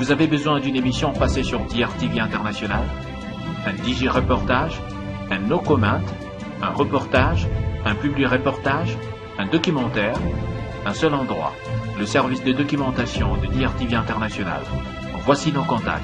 Vous avez besoin d'une émission passée sur DRTV International, un DJ reportage, un no comment, un reportage, un public reportage, un documentaire, un seul endroit, le service de documentation de DRTV International. Voici nos contacts.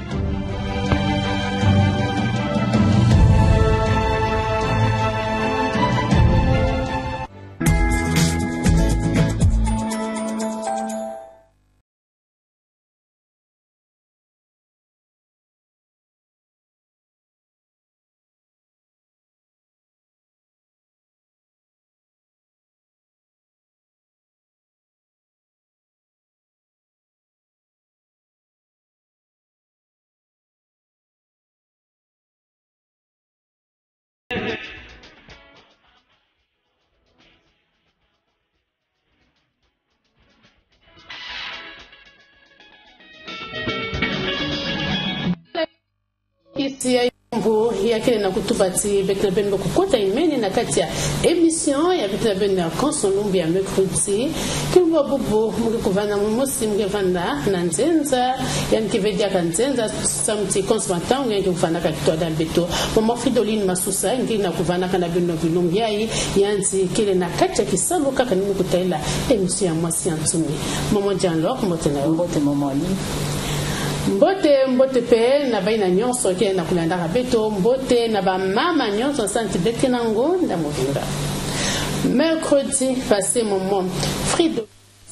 Isi ya kile na kutubati bekna ben kukota imeni na kati ya émission ya bekna ben na konsonumbi ya mercredi kilwa bubu muke kuvana musi muke vanda na nzenza yani kivedia ka nzenza samti consommateur yangi kuvana ka kitwa beto mama Fridoline Masusa ngi na kuvana kana bino bilungi yayi yanzi kile na kati ya kisalo kaka nini kutaila émission ya mwasi antumi mama Janlo mbote na mbote mama ali mbote pe na baina nyonso ke na kulanda kabeto mbote na ba mama nyonso santi bete nango nda movinga mercredi passé moment Frido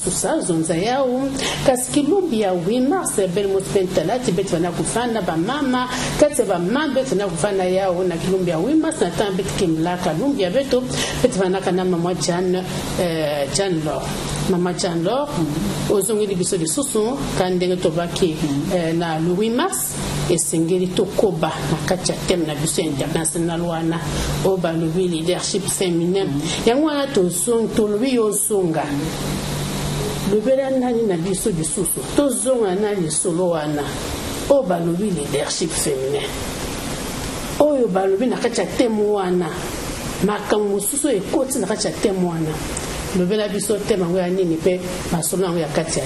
Susa zonza yao kaskilubi ya 8 mars bel mospentala tibet wana kufana ba mama kati ba mama bet na kufana yao na kilumbi ya 8 mars na tambet kimlaka lumbi ya beto bet wana kana mama Jan Lo Mama Janlo, ozongeli biso de susu kandenge tobaki na le 8 mars et singeli tokoba na kati ya thème na biso international wana oba le leadership féminin yango wana tolobi yozonga lobela nani na biso de susu tozonga na lisolo wana oba le leadership féminin oyo balobi na kati ya thème wana makambo susu ekoti na kati ya thème wana le bela biso tema ngo ya nini pe masolo ngo ya kati ya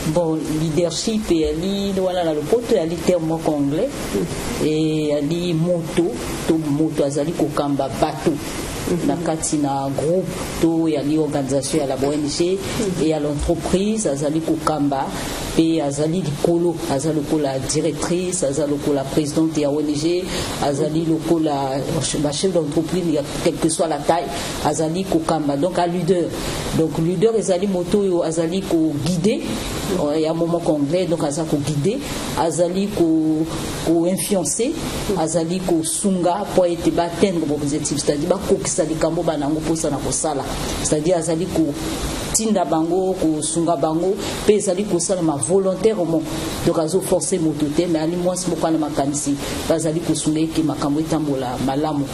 bon leadership et ali wala la lopoto ali terme anglais et ali moto azali kokamba bato na kati na groupe to ya li organisation ya la ONG et à l'entreprise azali kokamba et azali likolo azali lokola directrice azali lokola présidente ya ONG azali lokola chef d'entreprise quelle que soit la taille azali kokamba donc à leader donc leader azali moto yo azali ko guider ya moment anglais donc azali ko guider azali ko influencer azali ko sunga pour être batendre objectif c'est-à-dire ba kokisa likambo banango posa na kosala c'est-à-dire azali ko tinda bango ko sunga bango pe ezali kosala ma volontairement donc azo forcer motote mais ali mwasi moko na makanisi bazali kosunga ke makambo etambola malamu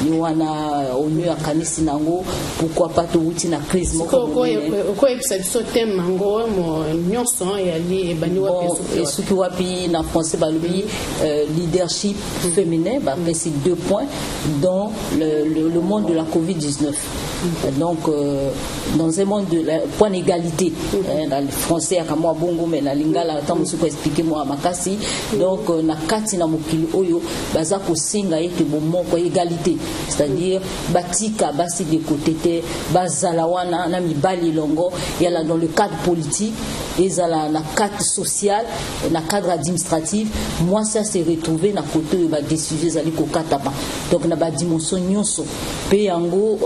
ni wana onu ya kanisi nango pourquoi pas to wuti na crise moko ko episode thème mango mo nyonso ya li ebani wapi esuki wapi na français balobi leadership féminin ba c'est 2 points dans le monde de la Covid-19 donc dans un monde de point d'égalité dans le français à moi bongo mais la lingala tant monsieur ko expliquer moi makasi donc na kati na mokili oyo baza ko singa ete bon ko égalité c'est-à-dire batika basi de côté te bazala wana na mibali longo yala dans le cadre politique ezala na cadre social na cadre administratif moi ça s'est retrouvé na côté ba décision zali ko katapa donc na ba dimension nyonso pe yango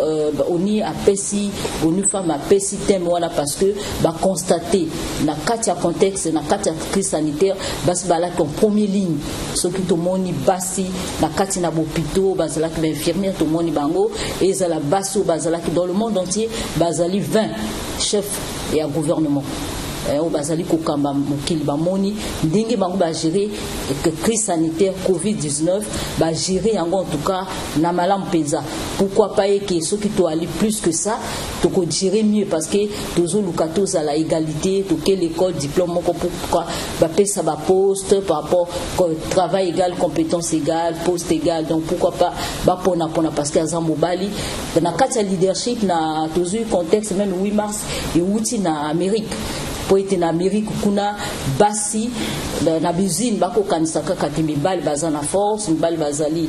oni apesi oni femme apesi thème wana parce que ba constater na kati ya contexte na kati ya crise sanitaire basi bala en première ligne ce qui to moni basi na kati na hôpitaux bazala ki infirmière to moni bango ezala baso bazala ki dans le monde entier bazali 20 chefs et un gouvernement au bazali kokamba mokili bamoni ndenge bango ba gérer que crise sanitaire Covid-19 ba gérer yango en tout cas na malam penza pourquoi pas que ceux qui to aller plus que ça to ko gérer mieux parce que tozo lukatos à la égalité to que l'école diplôme pourquoi ba pesa ba poste par rapport travail égal compétence égale poste égal donc pourquoi pas ba pona parce que azam mobali na kati leadership na tozo contexte même 8 mars et outil na Amérique pour être en Amérique kuna basi na bizine bako kanisaka kati mibali bazana force mibali bazali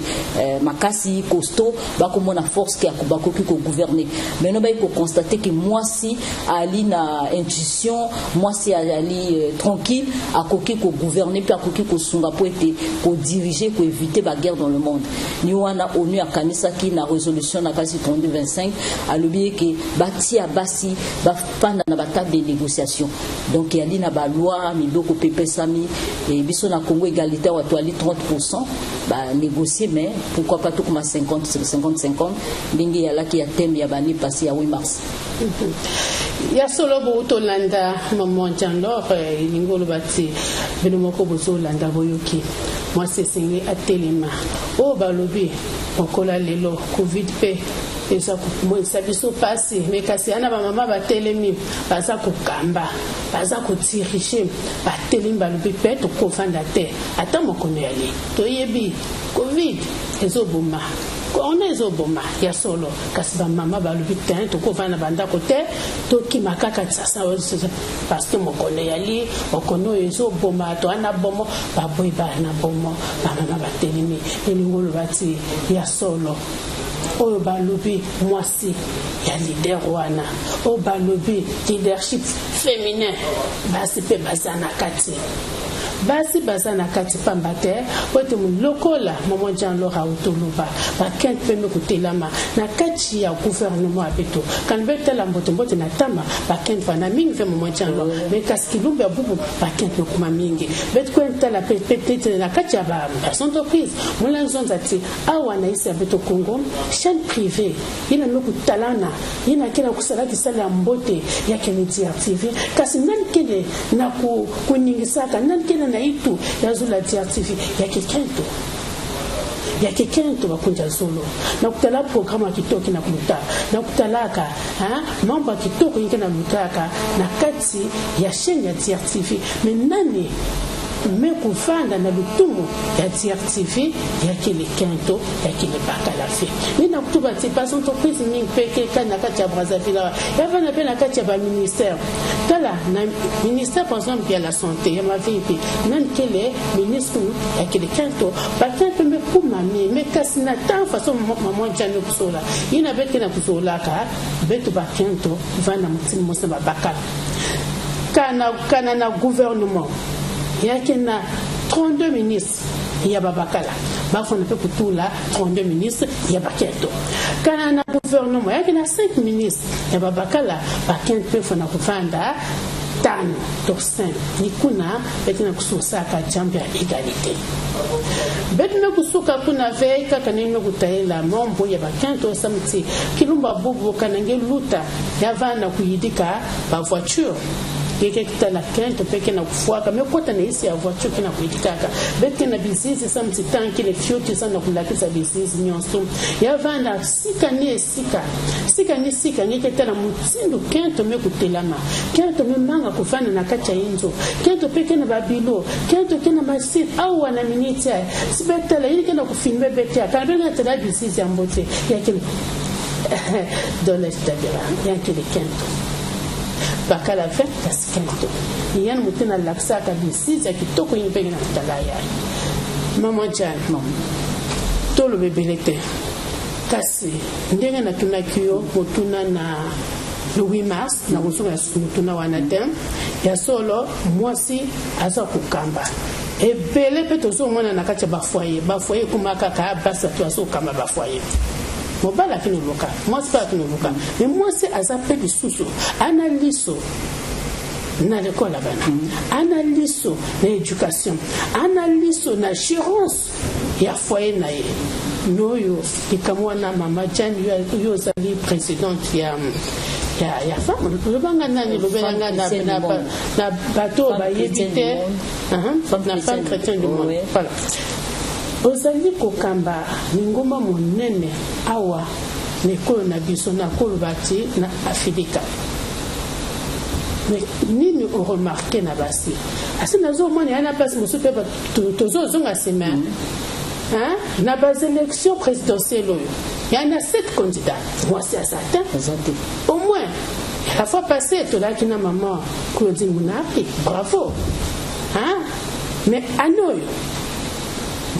makasi costaud bako mona force qui akubako ki ko gouverner mais non ba ko constater que moi si ali na intuition moi si ali tranquille akoki ko gouverner puis akoki ko sunga pour être pour diriger pour éviter la guerre dans le monde ni wana ONU akanisa ki na résolution na kasi 3225 alobi que bati abasi ba panda na table de négociation donc il y a na loi miboko pepesami et biso na Congo égalité wa toali 30% ba négocier mais pourquoi pas tout comme 50 ndingi ya laki ya thème ya bani passé à 8 mars ya solo bo Tolanda maman Jean-Laure lingolo bati benomoko bozo landa boyoki moi c'est signé à Telema o balobi okola lelo covid pe eza kumoisa biso pasi mais kasi ana ba mama ba telemi baza kokamba baza kotirige ba telemi balobi pe to kofanda te ata mokono yali toyebi covid ezoboma on ezoboma ya solo kasi ba mama balobi te to kofanda banda kote to kimaka sasa parce que mokono yali mokono ezoboma to ana bomo ba boy ba na bomo ba mama ba telemi elingolo bati ya solo oyo balobi mwasi ya leader wana oyo balobi leadership féminin basi pe bazana kati basi bazana kati pamba te ote lokola maman Jean-Laure autoloba ba kent pe mekotelama na kati ya gouvernement abeto kan betela mbotombote na tama ba kent vana mingi ve maman Jean-Laure mais kaskilumbe bubu ba kent kuma mingi bet ko entala peut-être na kati ya ba entreprise mulanzo nzati awa na isi abeto Congo chaîne privée ina mekotalana ina kila kusala kisala ya mbote yake ni TV kasi nani kile na kuningisaka nani kile na itu yazula TV ya kikento bakunja zolo na kutala programa kitoki na kuluta na kutalaka mambo kitoko yake na lutaka na kati ya chaîne ya TV mais nani me kufanda na lutumu ya DRTV ya kile kento ya kile bakala fe nina kutuba ti pas entreprise mingi peke kana kati ya Brazzaville ya vana pe na kati ya ba ministère tala na ministère par exemple ya la santé ya ma VIP même kile ministre ya kile kento ba kento me kuma me kasi na tan façon maman Jano kusola ina bete na kusola ka betu ba kento vana mutini mosa ba bakala kana na gouvernement il y a 32 ministres, il y a Babakala. Bafon peut pour tout là, 32 ministres, il y a Baketo. Quand on a un gouvernement, il y a 5 ministres, il y a Babakala, Baketo peut faire un tano, torsin, Nikuna, Betina Kusaka, Jambia, égalité. Betina Kusuka Kuna Veika, Kanino Gutaela, Mombo, Yabakanto, Samti, Kilumba Bobo, Kanange Luta, Yavana Kuyidika, par voiture. Keke kitala kento peke na kufuaka me kota na isi ya voiture kina kuitikaka beke na business sa mtitanki le fioti sana kulakisa business nyonso ya vanda sika ni ketala mutindo kento me kutelama kento me manga kufana na kacha inzo kento peke na babilo kento kena masit au wana miniti sibetala ili kena kufilme bete kana na tela business ya mbote ya kile dollars tabira ya kile kento bakala fait kaskento yan mutena laksa ka bisi za kitoko yipenge na talaya mama Jan tolo bebelete kasi ndenga na tunakiyo mutuna na le 8 mars na kusuka mutuna wanatem ya solo mwasi asa kukamba ebele peto so mwana na kacha ba foyer kumaka ka basa to aso kamba ba foyer mobala kinobuka moi c'est pas kinobuka mais moi c'est azape bisusu analyse na l'école bana analyse na éducation analyse na assurance ya foyer na ye noyo ikamwana mama Jan yo zali présidente ya femme le banga nani le banga na bateau ba yebite na femme chrétienne du monde voilà. Ozali kokamba ngoma monene awa nekolo na biso na kolobati na Afrika. Mais nini on remarqué na basi asi nazo moni ana basi musupe tozo zonga semaine na bas élection présidentielle il y en a 7 candidats moi c'est à certains au moins La fois passée, tu as dit à maman Claudine Mounari, bravo. Hein? Mais à nous,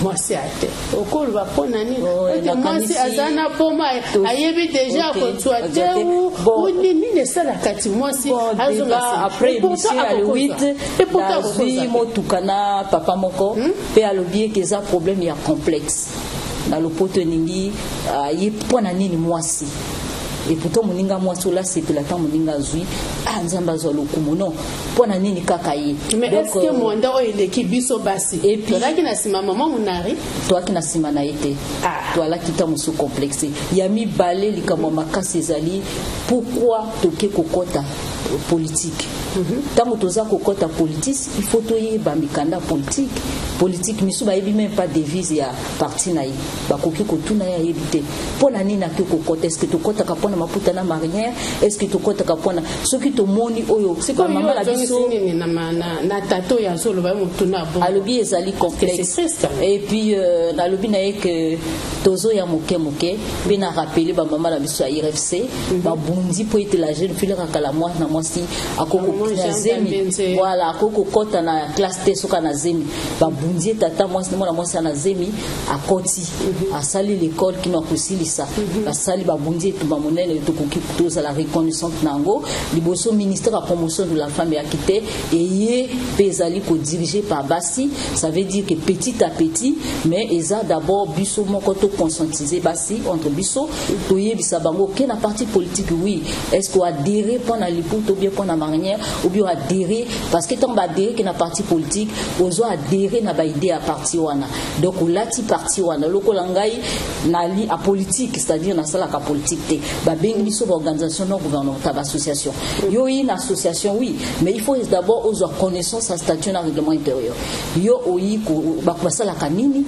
moi c'est à terre. Au col va prendre un nid. Moi c'est à Zana pour moi. Aïebi déjà quand tu as terre ou ni ne ça la kati. Moi c'est après émission à le 8 et pourtant moi tukana papa moko pe à l'objet que ça problème il y a complexe. Dans le pote ningi il point na nini moi si. Et pourtant moninga moi là c'est que la temps moninga zui nzamba zo lokumu non pona nini kaka ye. Mais est-ce que mwanda o ile ki biso basi et puis là qui na sima maman Mounari toi qui na sima na été toi là qui ta musu complexe yami balé likamo makasi ezali pourquoi toke kokota politique tant toza kokota politique il faut toyeba mikanda politique misu ba yebi même pas devise ya parti na yi ba koki kotuna ya yebite pona nini na kokota est-ce que tokota ka pona maputa na marinière est-ce que tokota ka pona soki to moni oyo c'est comme maman la biso na tato ya solo ba mutuna bon alobi ezali complexe et puis na lobi na ye que tozo ya moke pe na rappeler ba maman la biso ya IRFC ba bundi po ete la jeune fille kala moi na moi si akoko na zemi voilà akoko kota na classe T soka na zemi ba bundi tata moi na moi na zemi akoti asali l'école qui na kosilisa asali ba bundi to ba monene to koki toza la reconnaissance nango liboso ministère de la promotion de la femme et quitté et yé pezali ko dirigé par Bassi, ça veut dire que petit à petit mais eza d'abord biso moko to conscientiser Bassi entre biso to yebisa bango que na parti politique oui est-ce qu'on adhérer pendant les ou bien pendant marinière ou bien adhérer parce que tant adhérer que na parti politique ozo adhérer na ba idée à parti wana donc lati parti wana loko langai nali à politique c'est-à-dire na sala ka politique te ba bengi biso organisation non gouvernementale association yo une association oui mais il faut d'abord aux connaissances à statut dans règlement intérieur yo oyi ko ba kwa sala kanini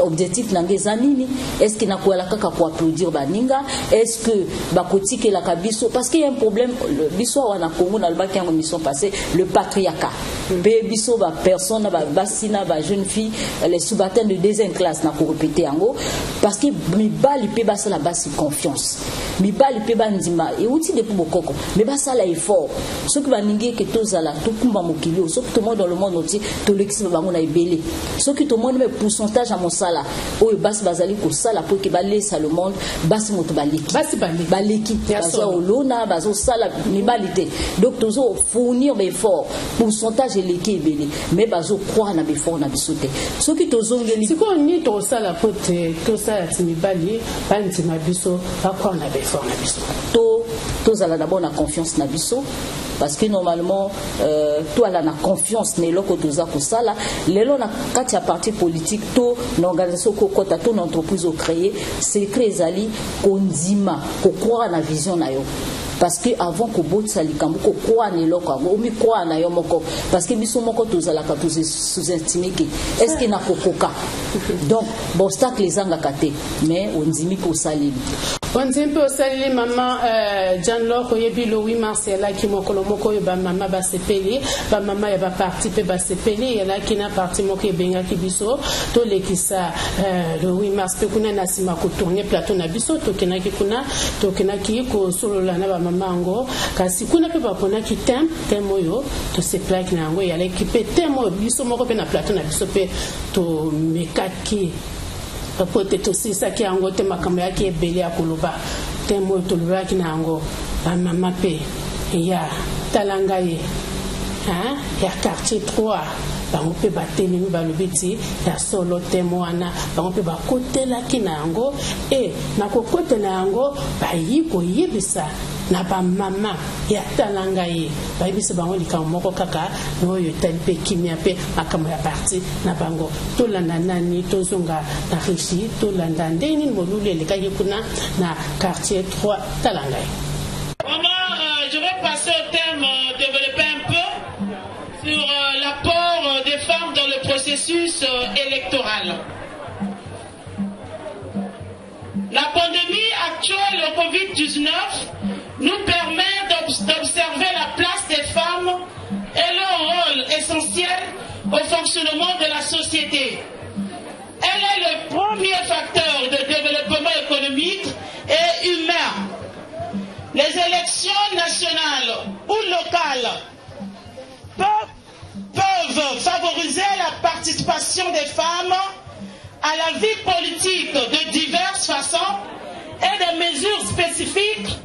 objectif nangeza nini est-ce que na kwa la kaka pour applaudir baninga est-ce que ba kotike la kabiso parce qu'il y a un problème le biso wana Congo na le baki en mission passée le patriarcat be biso ba personne ba basina ba jeune fille les subalternes de deuxième classe na ko répéter yango parce que mi bali pe ba la base confiance mi bali pe ba ndima et outil de pour bokoko mais ba ça la effort ce qui va ninguer que tozala to kumba mokili ce que tout le monde dans le monde entier to l'existe ba ngona ebele ce qui tout le monde mais pourcentage à mon sala oyo basi bazali ko sala pour que ba laisser le monde basi moto baleki baleki bazo olona bazo sala mi balité donc tozo fournir des efforts pourcentage eleki ebele mais bazo croire na effort na bisote ce qui tozo ngeli c'est quoi ni to sala pour que ça mi bali ba ntima biso ba croire na effort na biso tozala d'abord na confiance na biso parce que normalement toi là na confiance ne loko toza ko sala lelo na kati ya parti politique to na organisation ko kota to na entreprise au créer c'est créer zali kondima ko croire na vision na yo parce que avant que bot salikambo ko croire ne loko o mi croire na yo moko parce que biso moko tozala ka to sous-estimer que est-ce que na kokoka donc bon obstacle les anga kate mais on ndimi ko salili on dit un peu saluer maman John Loko yebi le 8 mars là qui moko moko ba maman ba sepeli ba maman ya ba participer ba sepeli ya là qui na parti moko benga ki biso to le kisa le 8 mars pe kuna na sima ko tourner plateau na biso to kena ki ko solo la na ba maman ngo kasi kuna pe ba pona ki temo yo to se plaque na ngo ya l'équipe temo biso moko pe na plateau na biso pe to mekaki peut-être aussi ça qui a ngote makambo yake ebele ya koloba temo toloba ki nango ba mama pe ya talanga ye hein ya quartier 3 bango pe bateli mi balobiti ya solo temo wana bango pe bakotela ki nango et na kokotela yango bayiko yebisa na ba mama ya talanga ye bayibisa bango likambo moko kaka oyo tali pe kimia pe makambo ya parti na bango tolanda nani tozonga na richi tolanda ndeni molulu lekaki kuna na quartier 3 talanga ye. Je vais passer au thème développer un peu sur l'apport des femmes dans le processus électoral. La pandémie actuelle, le Covid-19, nous permet d'observer la place des femmes et leur rôle essentiel au fonctionnement de la société. Elle est le premier facteur de développement économique et humain. les élections nationales ou locales peuvent favoriser la participation des femmes à la vie politique de diverses façons et des mesures spécifiques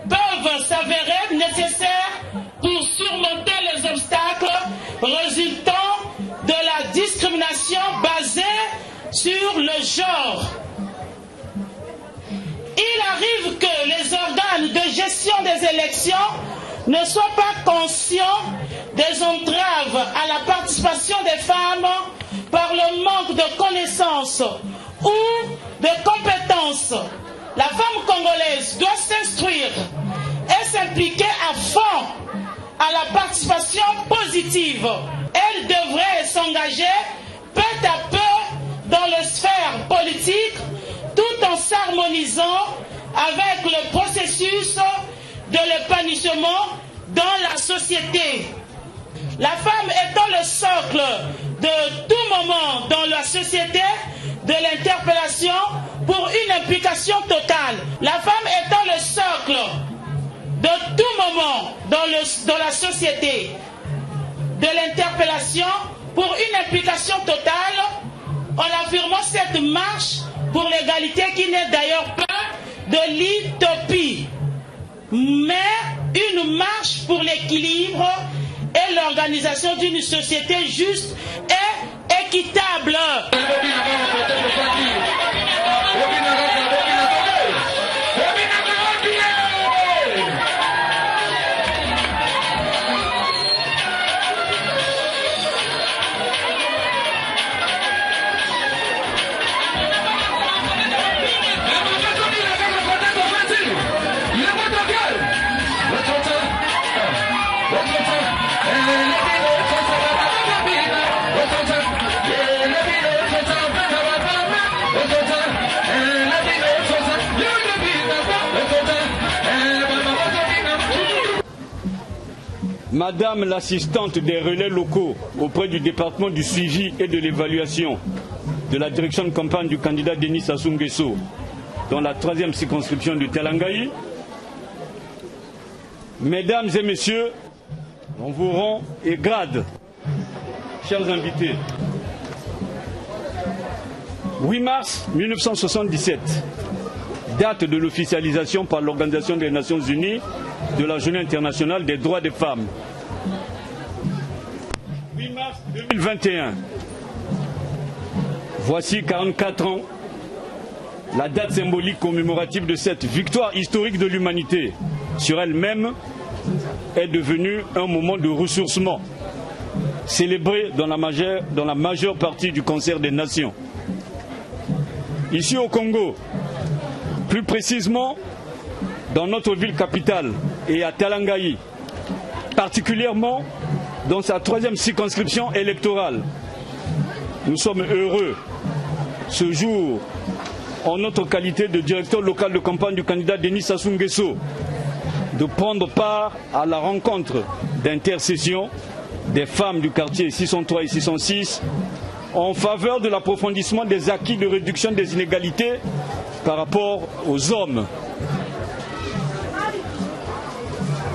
peuvent s'avérer nécessaires pour surmonter les obstacles résultant de la discrimination basée sur le genre. Il arrive que les organes de gestion des élections ne soient pas conscients des entraves à la participation des femmes par le manque de connaissances ou de compétences. La femme congolaise doit s'instruire et s'impliquer à fond à la participation positive. Elle devrait s'engager peu à peu dans les sphères politiques tout en s'harmonisant avec le processus de l'épanouissement dans la société. La femme étant le socle de tout moment dans la société de l'interpellation pour une implication totale. La femme étant le socle de tout moment dans la société de l'interpellation pour une implication totale, en affirmant cette marche pour l'égalité qui n'est d'ailleurs pas de l'utopie, mais une marche pour l'équilibre et l'organisation d'une société juste et équitable. Madame l'assistante des relais locaux auprès du département du suivi et de l'évaluation de la direction de campagne du candidat Denis Sassou Nguesso dans la 3e circonscription de Telangaï. Mesdames et messieurs, on vous rend et grade, chers invités. 8 mars 1977, date de l'officialisation par l'Organisation des Nations Unies de la Journée internationale des droits des femmes. 8 mars 2021, voici 44 ans, la date symbolique commémorative de cette victoire historique de l'humanité sur elle-même est devenue un moment de ressourcement, célébré dans la majeure partie du concert des nations. Ici au Congo, plus précisément dans notre ville capitale et à Telangaï, particulièrement dans sa 3e circonscription électorale. Nous sommes heureux ce jour, en notre qualité de directeur local de campagne du candidat Denis Sassou Nguesso, de prendre part à la rencontre d'intercession des femmes du quartier 603 et 606 en faveur de l'approfondissement des acquis de réduction des inégalités par rapport aux hommes.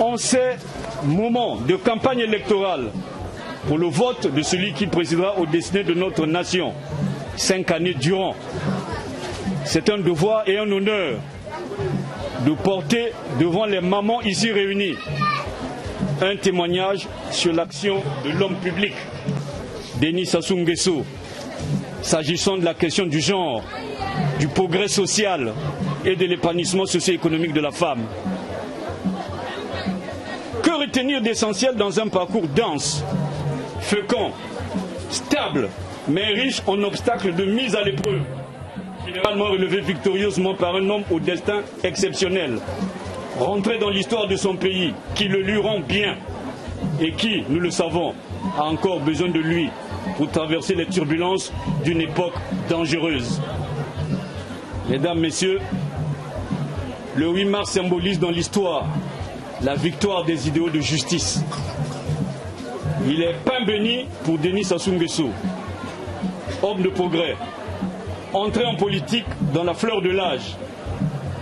En ces moments de campagne électorale pour le vote de celui qui présidera aux destinées de notre nation 5 années durant, c'est un devoir et un honneur de porter devant les mamans ici réunies un témoignage sur l'action de l'homme public, Denis Sassou Nguesso, s'agissant de la question du genre, du progrès social et de l'épanouissement socio-économique de la femme. Que retenir d'essentiel dans un parcours dense, fécond, stable, mais riche en obstacles de mise à l'épreuve, généralement relevé victorieusement par un homme au destin exceptionnel, rentré dans l'histoire de son pays, qui le lui rend bien et qui, nous le savons, a encore besoin de lui pour traverser les turbulences d'une époque dangereuse. Mesdames, Messieurs, le 8 mars symbolise dans l'histoire la victoire des idéaux de justice. Il est pain béni pour Denis Sassou Nguesso, homme de progrès, entré en politique dans la fleur de l'âge,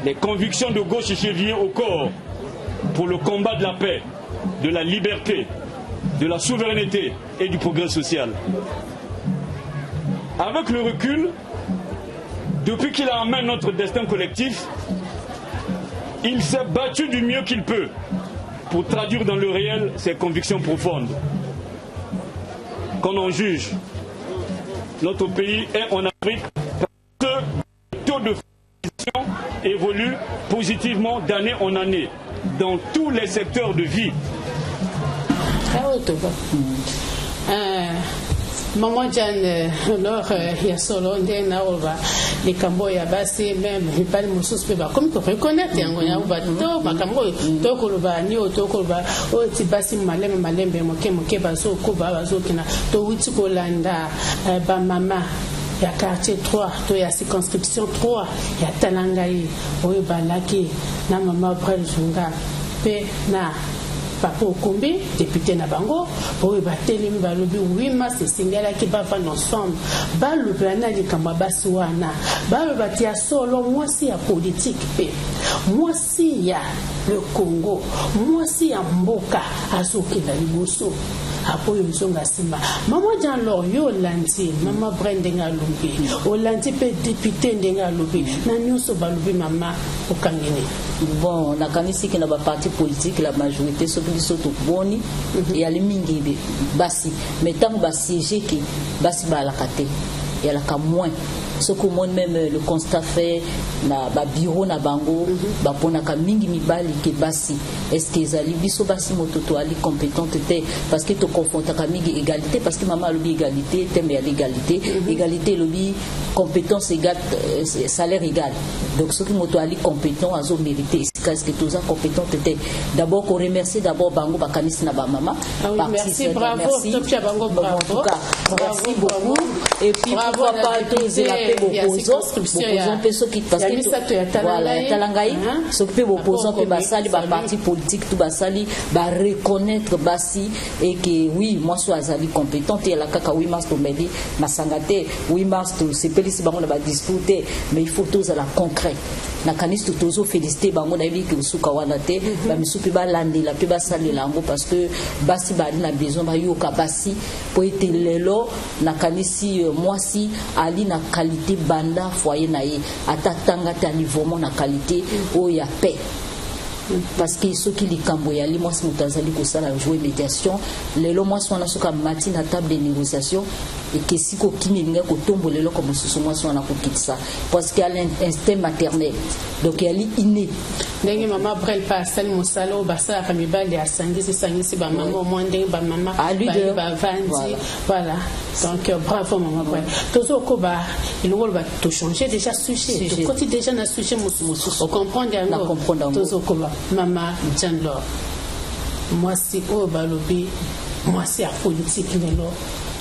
les convictions de gauche échevillées au corps pour le combat de la paix, de la liberté, de la souveraineté et du progrès social. Avec le recul, depuis qu'il a en main notre destin collectif, il s'est battu du mieux qu'il peut pour traduire dans le réel ses convictions profondes. Qu'on en juge, notre pays est en Afrique parce que le taux de formation évolue positivement d'année en année dans tous les secteurs de vie. Maman Jan, alors il y a solo les Camboya basi même il parle mususu ba comme tu reconnais yangoya ba to makambo to kuluba ni to kuluba o ti basi malembe moke bazo ko bazo kina to wuti ko landa ba mama ya quartier 3 to ya circonscription 3 ya Talangai o ba laki na mama Brel Zunga pe na Papa Okombe, député Nabango, pour battre balobi 8 mars singala qui va faire ensemble. Balobi na likamabasi wana. Balobi ya solo moi si ya politique pe. Moi si ya le Congo, moi si ya mboka azoki na liboso. Apo yonga sima. Maman Jan Lorio lanti, Maman Brenda Ngalumbi, Olanti pe député Ngalumbi. Na nyonso balobi mama okangene. Bon, on a kanisi que na ba parti politique la majorité so biso to boni et ya mingi basi mais tant ba siéger qui basi ba la kate et la ka moins ce que moi même le constat fait na ba bureau na bango ba pona ka mingi mibali ke basi est-ce que ezali biso basi mototo ali compétente te parce que to confronta ka mingi égalité parce que maman lobi égalité thème ya l'égalité égalité lobi compétence égale salaire égal donc ce qui moto ali compétent azo mériter est-ce que tous compétents étaient d'abord qu'on remercie d'abord bango bakanis na ba maman merci bravo Topia bango bravo en tout cas merci beaucoup et puis pourquoi pas tous la opposants peut s'occuper parce que voilà Talangai s'occuper opposants que basali ba parti politique tout basali ba reconnaître basi et que oui moi soit azali compétente et la kaka 8 mars to medi masangate 8 mars to c'est pelisi bango na ba disputer mais il faut tous à la concret na kanis tozo féliciter bango na que suka wana te ba misupi ba landela pe ba salela ngo parce que basi ba na besoin ba yoka basi po ete lelo na kanisi moi si ali na qualité banda foyer na ye atatanga ta niveau na qualité o ya paix parce que ceux qui les camboyali moi c'est mutazali ko sala jouer médiation lelo moi sona soka mati na table de négociation et que si ko kininga ko tombo lelo comme ce moi sona ko kitsa parce qu'il y a l'instinct maternel donc il y a l'inné ndenge mama Brel pasal musalo basa kamibali asangisi ba mama mwande ba mama ba vandi voilà donc bravo maman Brel tozo ko ba ilongolo ba to changer déjà sujet to côté déjà na sujet musu on comprendre tozo ko ba mama Janlor moi si o balobi moi si a politique lelo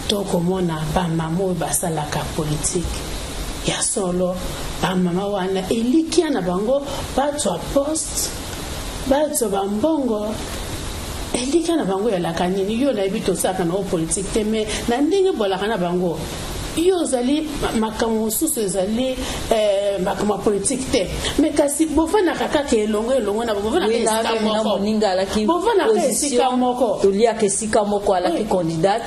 to komona ba mama ba sala ka politique ya solo ba mama wana elikia na bango ba to post ba to bambongo elikia na bango ya la kanini yo na bito saka na politique teme na ndenge bola kana bango yo zali makamo susu zali makamo politique te mais kasi bofana kaka ke longo na bofana ke sika moko to lia ke sika moko ala ki candidate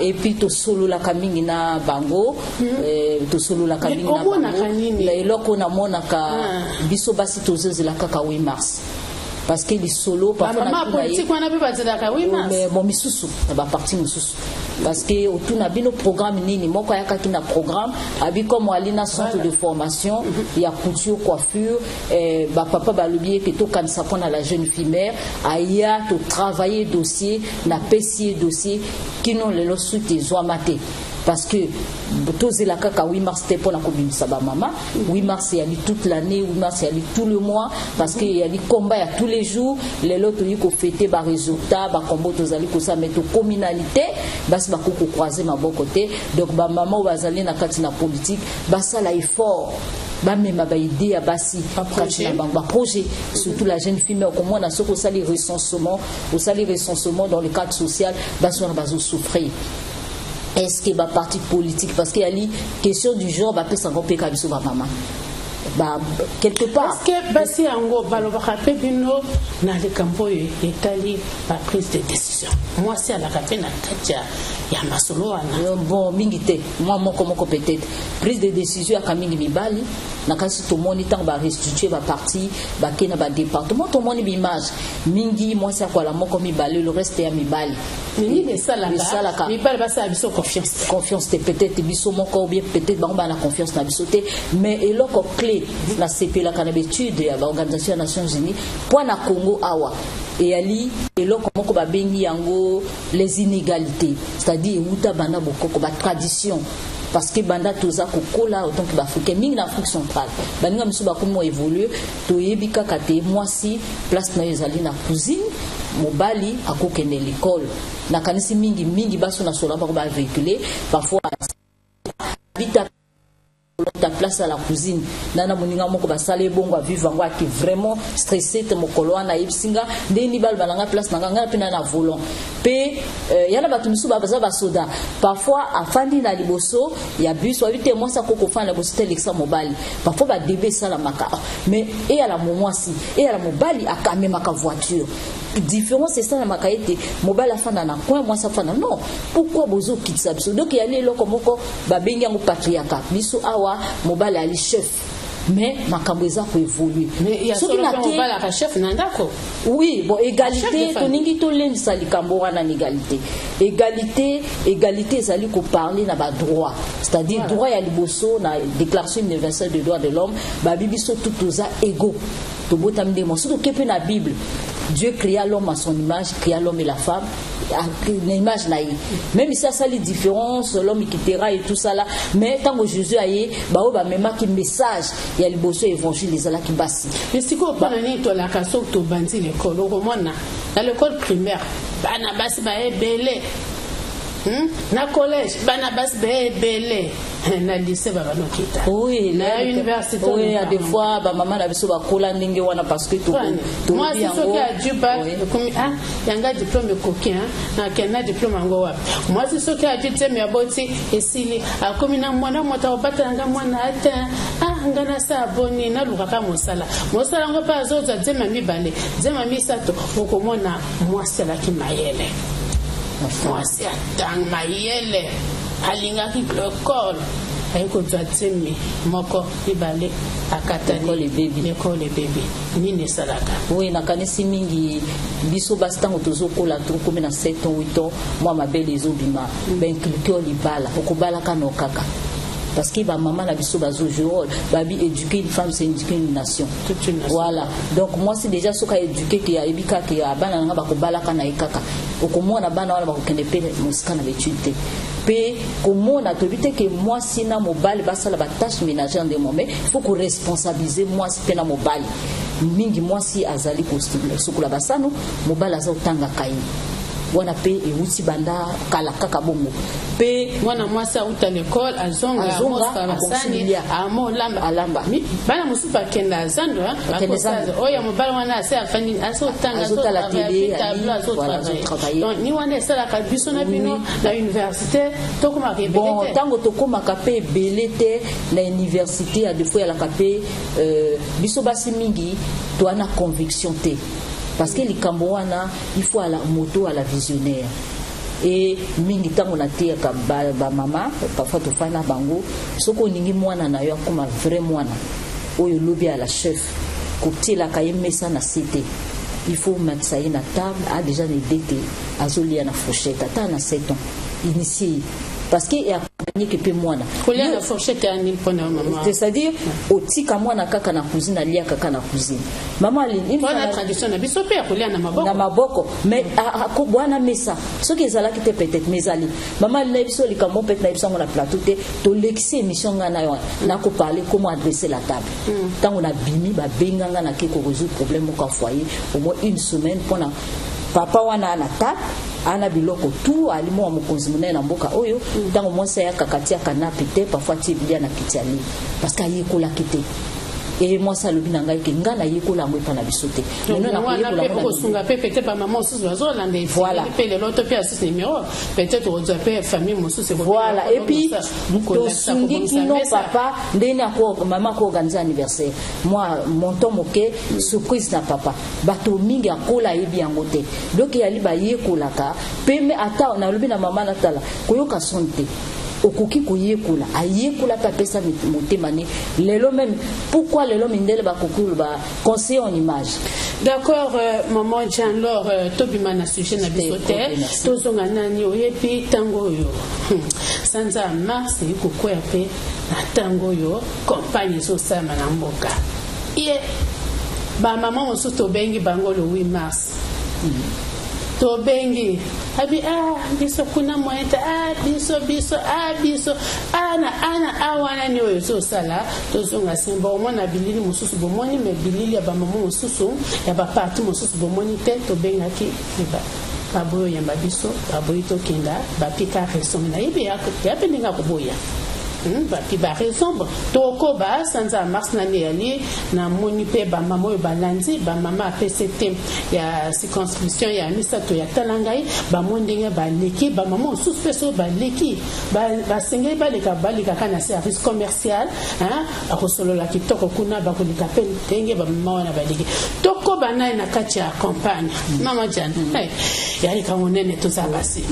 et puis to solo la kamingi na bango to solo la kamingi na bango la eloko na mona ka biso basi to zela kaka 8 mars parce que les solo parfois na politique wana pe bazela ka 8 mars mais bon misusu ba parti misusu parce que autour na bino programme nini moko ya kaki na programme abi comme alina centre de formation il y a couture coiffure ba papa ba lobier que to kanisa pona la jeune fille mère aya to travailler dossier na pesier dossier qui non le suite zo maté parce que tous la kaka 8 mars c'était pour la communauté ba maman 8 mars il y a toute l'année 8 mars il y a tout le mois parce que il y a des combats il y a tous les jours les lots qui fêter ba résultat ba combo tous ali ko ça mettre communalité bas ba ko croiser ma bon côté donc ba maman bazali na kati na politique ba ça la effort ba même ba idée à basi ba projet surtout la jeune fille mais comment on a ce que ça les recensement dans le cadre social ba so na souffrir. Est-ce que ma parti politique parce qu'il y a une question du genre va peut s'en romper comme ça maman quelque part. Est-ce que basi yango balobaka pe bino na likambo etali la prise de décision? Moi c'est à la kapena katia ya masolo wana. Bon mingite moi moko peut-être prise de décision ya kamingi mibali na kasi to moni tant ba restituer ba parti ba kena ba département to moni image mingi moi c'est quoi la moko mibali le reste ya mibali. Mingi de salaka mibali basa biso confiance peut-être biso moko bien peut-être ba na confiance na biso te mais eloko clé na CP la canabétude ya l'Organisation des Nations Unies pour na Congo awa et ali eloko moko ba bengi yango les inégalités, c'est-à-dire uta bana bokoko ba tradition parce que banda toza kokola autant que l'Afrique mingi na Afrique centrale baninga miso ba komo évoluer to yebika kate moi si place na ezali na cousine mobali akokende l'école na kanisi mingi baso na sola ba véhiculer parfois vita ta place à la cousine nana moninga moko basale bongo a vivre ngo qui vraiment stressé te mokolo wana yebsinga ndeni bal balanga place nanga pena na volant pe yana batu misu ba soda parfois afandi na liboso ya bus wa vite moi ça koko fana boso te lexa mobali parfois ba débé ça la maka mais et à la momwasi et à la mobali akame maka voiture différence c'est ça na makaete mobali afanda na coin moi ça fanda non pourquoi bozo kitsa biso donc ya lelo komoko ba bengi ngo patriarcat biso awa mobali ali chef mais makambo eza ko évoluer mais ya solo mobali ka chef nandako oui bon égalité to ningi to lendisa likambo wana égalité ezali ko parler na ba droit c'est-à-dire droit ya liboso na déclaration universelle des droits de l'homme ba bibiso tout oza égaux to botamde mo surtout kepe na Bible Dieu créa l'homme à son image, créa l'homme et la femme à l'image naïe. Même si ça les différences, l'homme qui quittera et tout ça là, mais tant que Jésus a eu, même qui message, il y a le beau évangile les ala qui bassi. Mais si quoi pas toi la casso to bandi l'école au romana, dans l'école primaire, bana bas ba belé. Na collège bana bas ba belé. Na lycée ba banokita. Oui, na université. Oui, à des fois ba maman na biso ba kola ndenge wana parce que tout moi si ce qui a dû pas comme yanga diplôme coquin na kena diplôme ngo wapi. Moi si ce qui a dû te me aboti esili akomina mwana mota obatanga mwana ata ngana sa boni na lukaka mosala ngo pa zoza dzema mibale dzema misato okomona mwasi la kimayele mwasi atang mayele alingaki l'école ayiko tsatsemi moko ibale akatani l'école bébé nini salaka oui na kanisi mingi biso bastango tozokola to na 7 ans 8 ans moi mabele ezobima ben culture libala okobala kana okaka parce que ba maman na biso bazo jouer babi éduquer une femme c'est éduquer une nation toute une nation voilà donc moi c'est déjà soka éduquer ki ya ebika ki ya bana nga bakobala kana ekaka okomona bana wala bakokende pe musika na l'étude pe komona tobite que moi sina mobali basala ba tâche ménagère de moment il faut qu'on responsabiliser moi si pena mobali mingi moi si azali possible sukula basano mobali azotanga kai wana pe euti banda kala kaka bongo pe mwana mwasi auta l'école azonga basani amo lamba bana musupa kenda azando oya mobali wana ase afandi azotanga la télé donc ni wana sala ka biso na bino na université to koma ke bon tango to koma ka pe belete na université a deux fois la kapé biso basi mingi to ana conviction te. Parce que les Cambouana, il faut à la moto, à la visionnaire. Et mingi tango na tia ka ba mama, parfois to fana bango, soko ningi mwana na yo comme vrai mwana. Oyo lobi à la chef, ko tila ka yemesa na cité. Il faut mettre ça na table, a déjà des dété, azolia na fourchette, ata na 7 ans. Initié parce que et accompagné que pe mwana kolia na fourchette ya ni pona maman c'est-à-dire otika mwana kaka na cuisine alia kaka na cuisine maman ali na tradition na biso pe kolia na maboko mais ko bwana mesa ce qui ezala ki te peut-être mesali maman ali biso likambo peut-être na biso na plateau te to lexi émission ngana yo na ko parler comment adresser la table tant on a bimi ba benganga na ke ko résoudre problème au foyer au moins une semaine pendant papa wana na table ana biloko tout alimo mokonzi munene na mboka oyo tango mwasa ya kakatia kana pete parfois ti bilia na kitiali parce que ayi kola kite et moi ça le binanga ke ngana yeko la ngwe pana bisote non na ko sunga peut-être pas maman sous oiseau là ndé voilà le l'autre puis assist numéro peut-être on doit payer famille mon sous c'est voilà et puis to sungi kino papa ndeni ako maman ko organiser anniversaire moi mon ton moké surprise na papa bato mingi akola yebi yango te donc yali ba yekola ka peme ata na lobi na maman na tala koyoka sonte okoki koyekola ayekola ta pesa motema ne lelo même pourquoi lelo mindele ba kokulu ba conseil en image. D'accord, maman Jean-Laure tobima na sujet na bisote tozonga nani oyebi tango yo sanza mars ikokoya pe na tango yo campagne so sama na mboka ye ba maman oso tobengi bango le 8 mars tobengi abi biso kuna moeta biso ana awana ni oyo so sala tozonga simba omona bilili mususu bomoni me bilili ya ba maman mususu ya ba parti mususu bomoni te tobenga ki baboyo yamba biso baboyi tokenda bapika resome na yebi ya peninga koboya bapi ba raison toko ba sanza mars na ali na moni pe ba mama ba landi ba mama PCT ya circonscription ya misato ya talangai ba mondinga ba leki ba mama sous peso ba leki ba sengei ba leka kana service commercial akosolo la kitoko kuna ba kolika pe tenge ba mama na ba leki toko ba na kati ya campagne mama Jan yali ka monene to za basi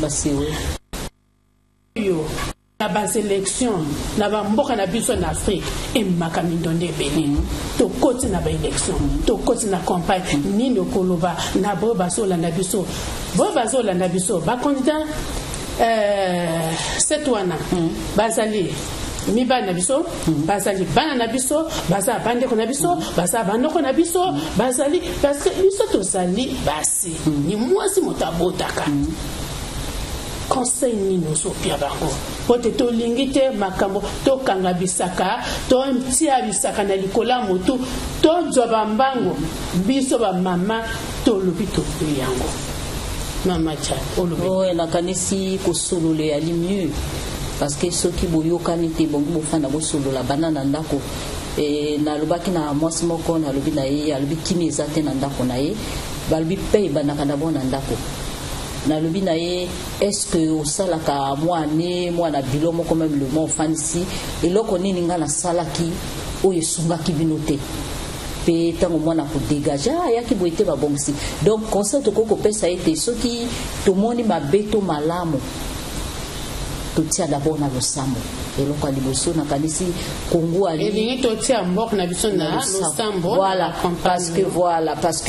yo na bas élection na ba mboka na biso na Afrique et makamindonde beni to koti na ba élection to koti na campagne nino koloba na bo basola na biso ba candidat setwana bazali miba na biso bazali bana na biso baza bande ko na biso baza banoko na biso bazali parce que biso to sali basi ni mwasi motabotaka conseil nino so pia bango pote to lingite makambo to kanga bisaka to ntia bisaka na likola motu to joba mbango biso ba mama to lobito yango mama cha olobi na kanisi ko solole ali mieux parce que ceux qui boyoka ni te bongo fana ko solola banana ndako na lobaki na mwasi moko na lobi na ye alobi kimi ezate na ndako na ye balbi pe banaka na bona ndako na lobi na ye est-ce que au salaka moi na bilomo quand même le mot fancy et loko nini nga na salaki o yesunga kibinote pe tango mwana ko dégager ya ki boite ba bongsi donc concept ko pesa été ce qui to moni mabeto malamu to tia d'abord na losambo et loko aliboso na kanisi Congo ali et to tia mbok na biso na losambo voilà parce que Congo voilà parce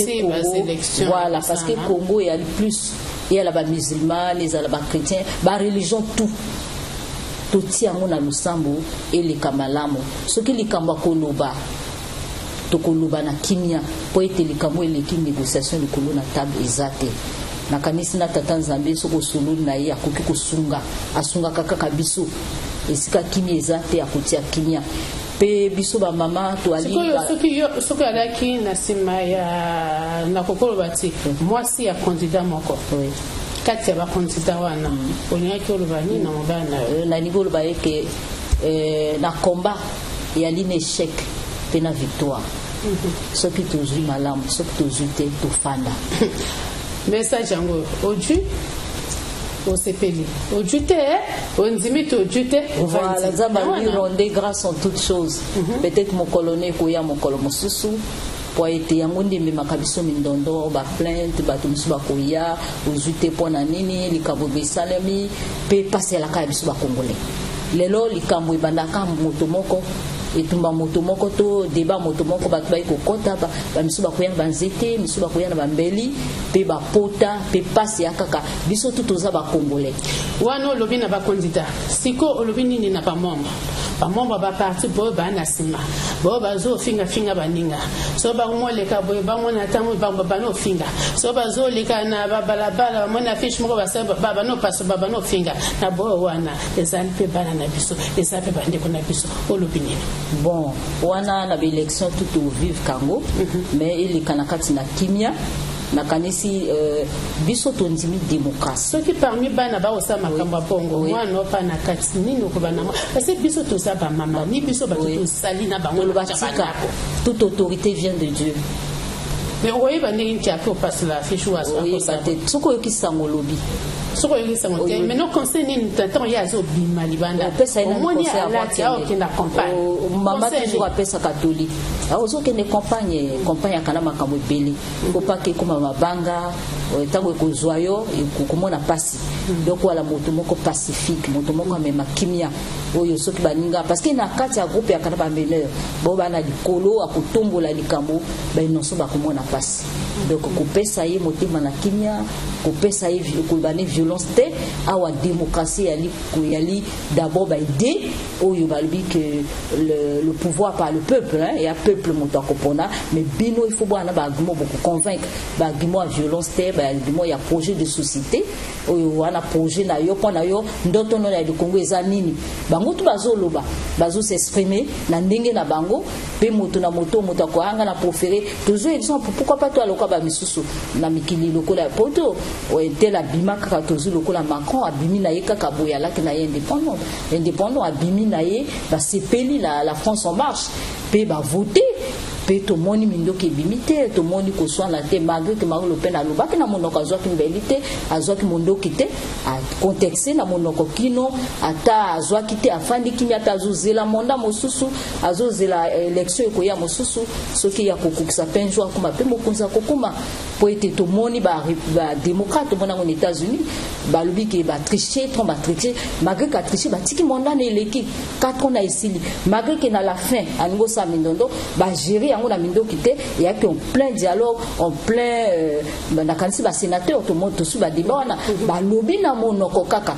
que Congo est plus il y a là-bas musulmans, les là-bas chrétiens, la religion tout tient mon alusambo et les kamalamo. Ce qui les kamba koloba, to koloba na kimia, pour être les kamo et les kim négociation de kolo na table exacte. Na kanisi na tatanzambe so ko solo na ya koki ko sunga, asunga kaka kabiso. Esika kimia exacte akotia kimia. Pe biso ba mama to ali soki alaki na sima ya na kokolo bati mwasi ya candidat moko kati ya ba candidat wana onyaki olobani na mobana na niveau ba ke na combat ya line échec pe na victoire soki tozwi malamu soki tozwi te tofanda message yango oju au CPL. Au jute, on dit au jute. Voilà, Zabali rendait grâce en toutes choses. Peut-être mon colonel Koya, mon colonel Soussou, pour être yangonde mais makabiso mindondo, ba plainte, ba tumsu ba Koya, au jute pour nanini, li kabobe salami, pe passer la kabiso ba congolais. Lelo li kamwe bandaka motomoko. Et tumba motomoko to débat motomoko ba tubai kokota ba misu ba koyana banzete misu ba koyana bambeli pe ba pota pe passe ya kaka biso tutoza ba congolais wano lobi na ba candidat siko olobi nini na ba membre ba parti bo ba na sima bo ba zo finga baninga so ba moleka bo ba mona tamu ba no finga so ba zo leka na ba balabala mona fiche moko ba no passe ba no finga na bo wana ezali pe bana na biso ezali pe bande ko na biso olobi nini. Bon, wana na élection tout au vive Kango, mais il est kanakati na kimia nakanisi biso tondimi démocratie. Ceux qui parmi bana ba osama kamba bongo moi no pa na kati nini ko bana parce que biso to sa ba mama ni biso ba to sali na bango le batika toute autorité vient de Dieu. Mais oui ba ndenge qui a fait passer la fiche ou à ça ko sa te soko yoki sango lobi soko yoki sango te mais non conseil ni tant ya zo bima libanda pesa ina conseil avant qui na campagne maman toujours pesa catholique ozo ke ne campagne akana makambo ebele ko pa ke kuma mabanga tango ko zoyo e komona pasi donc wala moto moko pacifique moto moko amema kimia oyo soki baninga parce que na kati ya groupe akana ba meneur bo bana likolo akotombola likambo ba inonso ba komona pasi donc ko pesa ye motema na kimia ko pesa ye ko bane violence te awa démocratie yali d'abord ba idée oyo balbi que le pouvoir par le peuple hein, et à peuple moto akopona mais bino il faut bana ba argument beaucoup convaincre ba argument violence te ba argument ya projet de société oyo wana projet na yo pona yo ndoto no ya Congo eza nini bango tu bazoloba bazo s'exprimer na ndenge na bango pe moto na moto akoanga na préféré toujours exemple pourquoi pas toi lokola ba misusu na mikili lokola poto tel abima kaka toujours lokola Macron abimi na ye kaka boya la ke na indépendant abimi na ye ba sepeli la France en marche pe ba voter pe to moni mindo ke bimite to moni ko so na te malgré que Marine Le Pen a loba ke na monoko azwaki mbelite azwaki mondoki te a contexte na monoko kino ata azwaki te afandi kimi ata azozela monda mosusu azozela élection ekoya mosusu soki ya kokukisa penjo akuma pe mokunza kokuma po ete to moni ba démocrate mona aux États-Unis ba lobi ke ba tricher malgré que tricher ba tiki monda na eleki 4 ans na isili malgré que na la fin aningo sa mindondo ba gérer yango na mindoki te et ya en plein dialogue en plein na kanisi ba sénateur to moto su ba débat na ba lobi na monoko kaka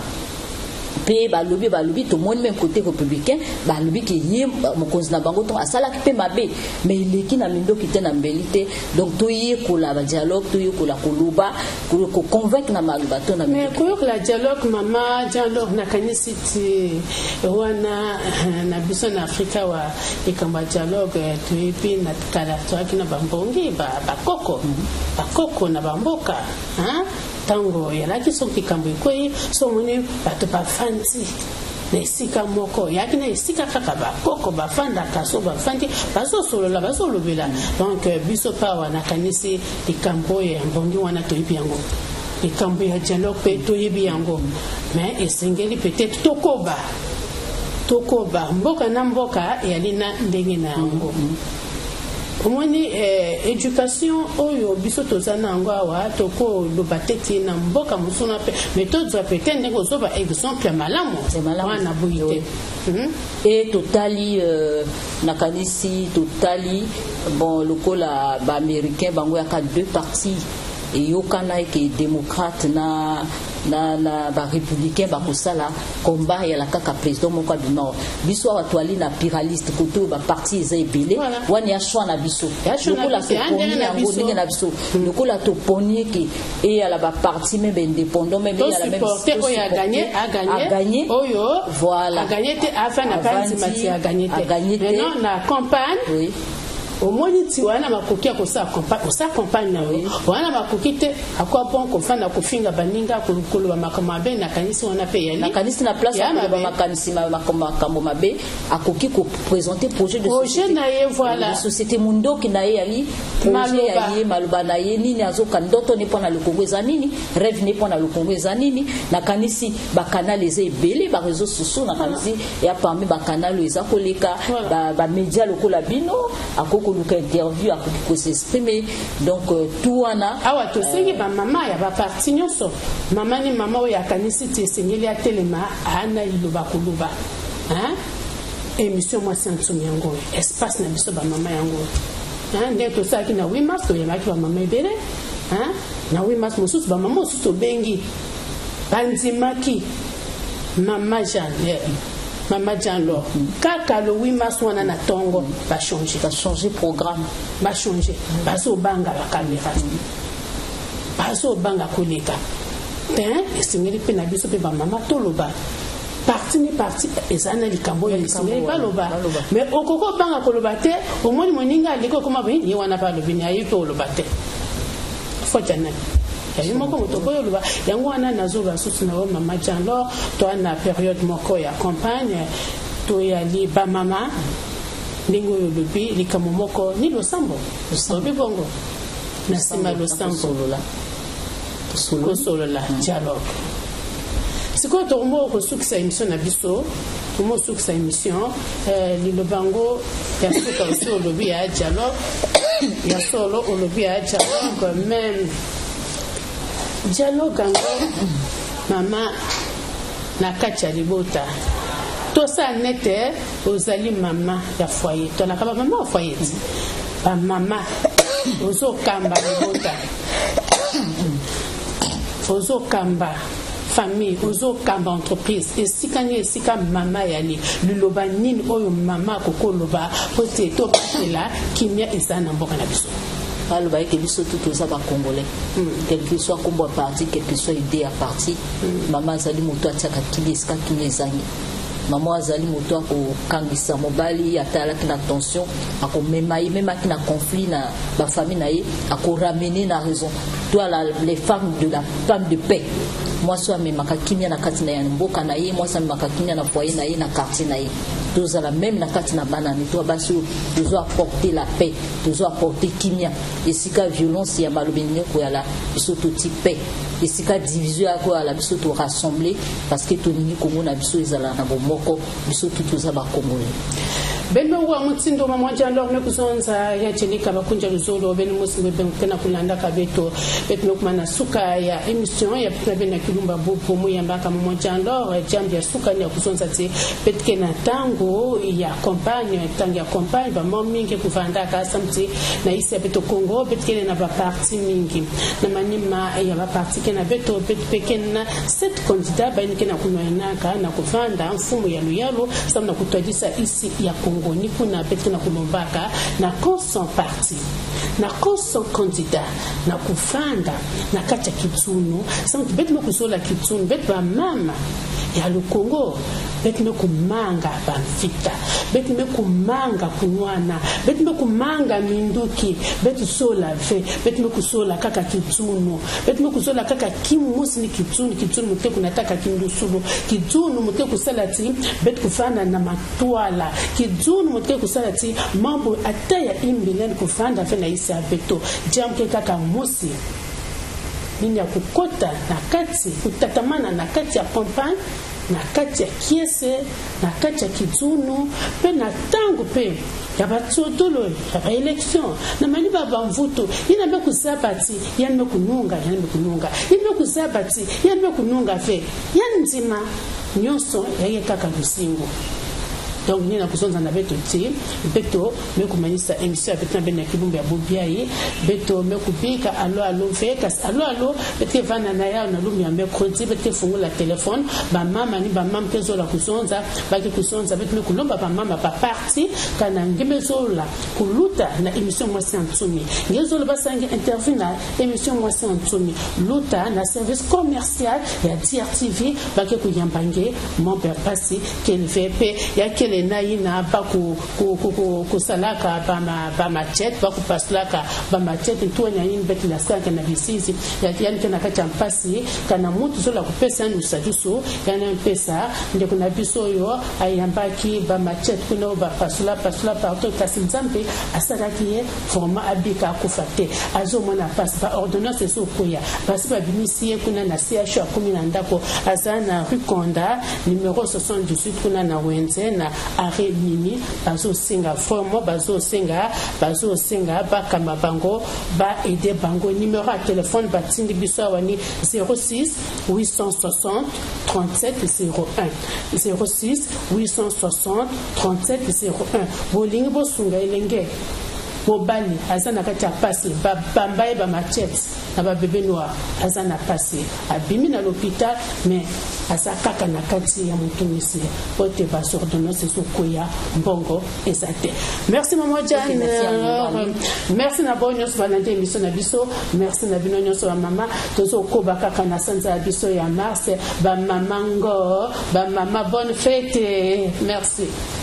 pe ba lobi to monde même côté républicain ba lobi ke yé mokonzi na bango to asala ki pe mabe mais ileki na mindoki te na mbelite donc to yé ko la ba dialogue to yé ko la koloba ko convaincre na maloba to na mais ko la dialogue mama dialogue na kanisi ti wana na biso na Afrika wa ikamba dialogue to epi na kala to akina bambongi ba koko na bamboka hein tango yalaki soki kambo ikoi so moni bato bafanti na esika moko yaki na esika kaka bakoko bafanda kaso bafandi bazosolola bazolobela donc biso pa wana kanisi likambo ya mbongi wana toyebi yango likambo ya dialogue pe toyebi yango mais esengeli peut-être tokoba mboka na mboka yali na ndenge na yango omoni éducation oyo biso tozana yango awa toko lobateti na mboka musuna pe mais tozwa peut-être ndenge ozoba exemple ya malamu wana boyite et totali nakanisi totali bon lokola ba américain bango ya ka deux partis et yokana ke démocrate na ba républicain ba kosala combat ya la kaka président moko du nord biso atwali na pluraliste koto ba parti eza ebele wani ya choix na biso lokola to poni yango ndenge na biso lokola to poni ke et ya la ba parti même indépendant même ya la même a gagné oyo voilà a gagné te afin na parti mati a gagné te maintenant na campagne oui omoni ti wana makoki ya kosa campagne na yo wana makoki te akwa bon kofanda kofinga baninga kulukulu ba makamabe na kanisi wana pe yali na kanisi na place ya ba makanisi makambo mabe akoki ko présenter projet de société na ye voilà de société mundo ki na ye yali projet ya ye maluba na ye nini azoka ndoto ne pona le Congo za nini rêve ne pona le Congo za nini na kanisi ba canal eza ebele ba réseaux sociaux na kanisi ya parmi ba canal eza koleka ba média lokola bino akoko luka interview akoko s'exprimer donc tout wana awa to sengi ba mama ya ba parti nyoso mama ni mama o ya kanisi ti sengeli ya telema ana iloba kuluba hein émission moi santsumi yango espace na biso ba mama yango hein nde to saki na 8 mars to yamaki ba mama ebele hein na 8 mars mosusu ba mama mosusu bengi bandimaki mama Jeanne Mama Diallo, kaka le 8 mars wana na tongo va changer programme, va changer, baso banga la caméra, baso banga koleka, hein, esingeli pe na biso pe ba mama toloba, parti ni parti ezana likambo ya esingeli ba loba, mais okoko banga koloba te, omoni moninga aliko koma bini wana ba lobini ayi to loba te. fojana ya moko motoboyo luba yango wana nazoba susu na mama Jean-Laure to na période moko ya campagne to ya li ba mama ndingo yolubi likamo moko ni losambo bongo na sima losambo solola dialogue siko to mo ko sukisa émission na biso to mo sukisa émission lilobango ya suka solobi ya dialogue ya solo olobi ya dialogue même dialogue ngo mama na kati ya libota to sa nete ozali mama ya foyer to na kaba mama foyer ba mama ozo kamba libota ozo kamba famille ozo kamba entreprise esika mama yali luloba nini oyo mama kokoloba pote to batela kimia ezana mboka na biso le bail que biso tout aux aba congolais quel que soit combo parti quel que soit idée à parti maman azali moto atiaka kileska kilezangi maman azali moto ko kangisa mobali atala ki na tension ako même ki na conflit na ba famille na ye ako ramener na raison toi les femmes de paix moi soit même makakimia na kati na ya mboka na ye moi soit makakimia na foyer na ye na quartier na ye tous à la même na kati na banani toi basu nous apporter la paix nous apporter kimia et si ka violence ya malobinyo ko ya la biso to paix et si ka division ya ko la biso to rassembler parce que to ningi Congo na biso ezala na bomoko biso tous à ba congolais beno wa mutindo mama Jean-Laure nekuzonza ya jelika bakunja luzolo beno musibe benkena kulanda kabeto betno kumana suka ya émission ya pena kilumba bopo muyamba kama mama Jean-Laure jambi ya suka ni kuzonza ti betkena tango ya campagne tango ya campagne ba momingi kuvanda ka samti na isi beto Congo betkena na ba parti mingi na manima ya ba parti kena beto betkena 7 candidats ba nikena kunwanaka na kuvanda mfumo ya luyalo samna kutwadisa isi ya Congo ni kuna betkena kulombaka na consent parti na consent candidat na kufanda na kati ya kitsunu samti betmo kusola kitsunu betba mama ya le Congo betme kumanga banfita betme kumanga kunwana betme kumanga minduki betu sola ve betme kusola kaka kitsunu betme kusola kaka kimusi ni kitsunu mute kunataka kindusulu kitsunu mute kusalati bet kufana na matwala kitsunu mute kusalati mambo ataya imbileni kufanda fe na isa beto jamke kaka musi nini ya kukota na kati kutatamana na kati ya campagne na kati ya kiese na kati ya kitsunu pe na tango pe ya batsotolo ya ba election na mani baba mvuto ina be kusabati yanme kununga ina kusabati yanme kununga fe yanzima nyonso yaye kaka lusingo donc ni na kusonza na beto ti beto me kumanisa émission avec na bena kibumba ya bobiayi beto me kubika allo vekas allo bete vana na ya na lumi ya mercredi bete fungula téléphone ba mama ni ba mama kezo la kusonza ba ke kusonza bete me kulomba ba mama pa parti kana ngemezo la kuluta na émission Mwasi Antumi ngezo la basangi interview na émission Mwasi Antumi luta na service commercial ya DRTV ba ke kuyambange mon père passé qu'elle VP ya na ina ba ku salaka ba machet ba ku paslaka ba machet tu nya yin bet la saka na bisizi ya yani kana kacha mpasi kana mutu zola ku pesa nusa duso yana pesa nde kuna biso yo ayambaki ba machet kuno ba pasula partout kasinzambe asaraki forma abika kufate azo mona passe ba ordonnance so koya parce ba bimisi kuna na CH akumi na ndako azana rue Konda numéro 78 kuna na Wenze na arrêt mini bazo singa formo bazo singa ba kama bango ba aider bango numéro à téléphone batindi bisawani 06 860 37 01 06 860 37 01 bolingi bosunga elenge mobali azana kati pasi bambaye ba machete na ba bébé noir azana pasi abimi na l'hôpital mais azakaka na kati ya mutumisi pote ba ordonnance sokoya mbongo ezate. Merci maman Jeanne. Merci na bonyo so balande émission na biso. Merci na binonyo so mama tozo koba kaka na sanza biso ya mars ba mamango ba mama bonne fête. Merci.